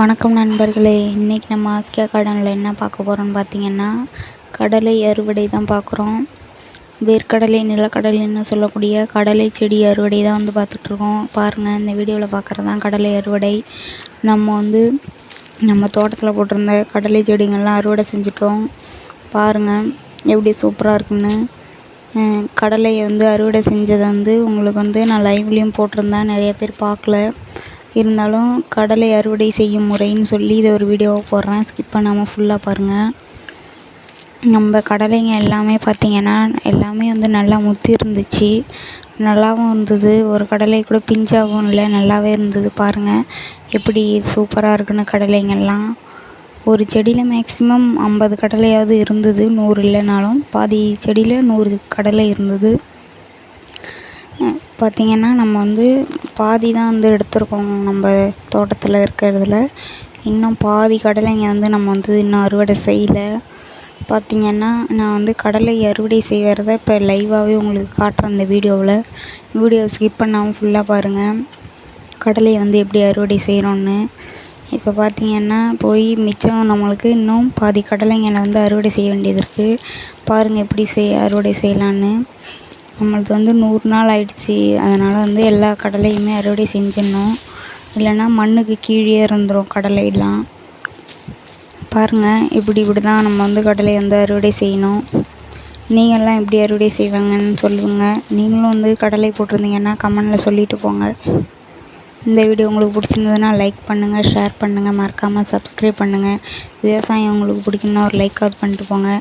வணக்கம் நண்பர்களே. இன்றைக்கி நம்ம ஆத்கியா கார்டனில் என்ன பார்க்க போகிறோம்னு பார்த்திங்கன்னா, கடலை அறுவடை தான் பார்க்குறோம். வேர்க்கடலை, நிலக்கடலைன்னு சொல்லக்கூடிய கடலை செடி அறுவடை தான் பார்த்துட்ருக்கோம். பாருங்கள், இந்த வீடியோவில் பார்க்குறது தான் கடலை அறுவடை. நம்ம தோட்டத்தில் போட்டிருந்த கடலை செடிங்கள்லாம் அறுவடை செஞ்சிட்டோம். பாருங்கள் எப்படி சூப்பராக இருக்குன்னு. கடலையை அறுவடை செஞ்சதை உங்களுக்கு நான் லைவ்லேயும் போட்டிருந்தேன். நிறைய பேர் பார்க்கல. இருந்தாலும் கடலை அறுவடை செய்யும் முறைன்னு சொல்லி இதை ஒரு வீடியோவை போடுறேன். ஸ்கிப் பண்ணாமல் ஃபுல்லாக பாருங்கள். நம்ம கடலைங்க எல்லாமே பார்த்திங்கன்னா எல்லாமே நல்லா முத்தி இருந்துச்சு. நல்லாவும் இருந்தது. ஒரு கடலை கூட பிஞ்சாகவும் இல்லை, நல்லாவே இருந்தது. பாருங்கள் எப்படி சூப்பராக இருக்குன்னு கடலைங்கெல்லாம். ஒரு செடியில் மேக்ஸிமம் 50 கடலையாவது இருந்தது. 100 இல்லைனாலும் பாதி செடியில் 100 கடலை இருந்தது. பார்த்திங்கன்னா நம்ம பாதி தான் எடுத்திருக்கோம். நம்ம தோட்டத்தில் இருக்கிறதுல இன்னும் பாதி கடலைங்க நம்ம இன்னும் அறுவடை செய்யலை. பார்த்திங்கன்னா நான் கடலை அறுவடை செய்கிறத இப்போ லைவாகவே உங்களுக்கு காட்டுறேன் இந்த வீடியோ ஸ்கிப் பண்ணாமல் ஃபுல்லாக பாருங்கள். கடலையை எப்படி அறுவடை செய்கிறோன்னு. இப்போ பார்த்திங்கன்னா போய் மிச்சம் நம்மளுக்கு இன்னும் பாதி கடலைங்களை அறுவடை செய்ய வேண்டியது இருக்குது. பாருங்கள் எப்படி அறுவடை செய்யலான்னு. நம்மளுக்கு 100 நாள் ஆயிடுச்சு. அதனால் எல்லா கடலையுமே அறுவடை செஞ்சிடணும். இல்லைன்னா மண்ணுக்கு கீழே இருந்துடும் கடலையெல்லாம். பாருங்கள் இப்படி தான் நம்ம கடலை அறுவடை செய்யணும். நீங்கள்லாம் எப்படி அறுவடை செய்வாங்கன்னு சொல்லுங்கள். நீங்களும் கடலை போட்டிருந்தீங்கன்னா கமெண்டில் சொல்லிட்டு போங்க. இந்த வீடியோ உங்களுக்கு பிடிச்சிருந்ததுன்னா லைக் பண்ணுங்கள், ஷேர் பண்ணுங்கள், மறக்காமல் சப்ஸ்கிரைப் பண்ணுங்கள். விவசாயம் உங்களுக்கு பிடிக்குன்னா ஒரு லைக்காவது பண்ணிட்டு போங்க.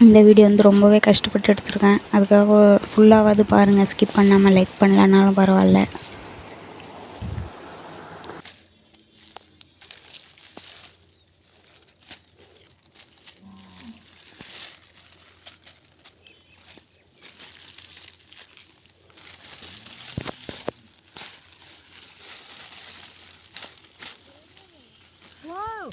இந்த வீடியோ ரொம்பவே கஷ்டப்பட்டு எடுத்திருக்கேன். அதுக்காக ஃபுல்லாவது பாருங்கள். ஸ்கிப் பண்ணாமல் லைக் பண்ணலனாலும் பரவாயில்ல. Whoa!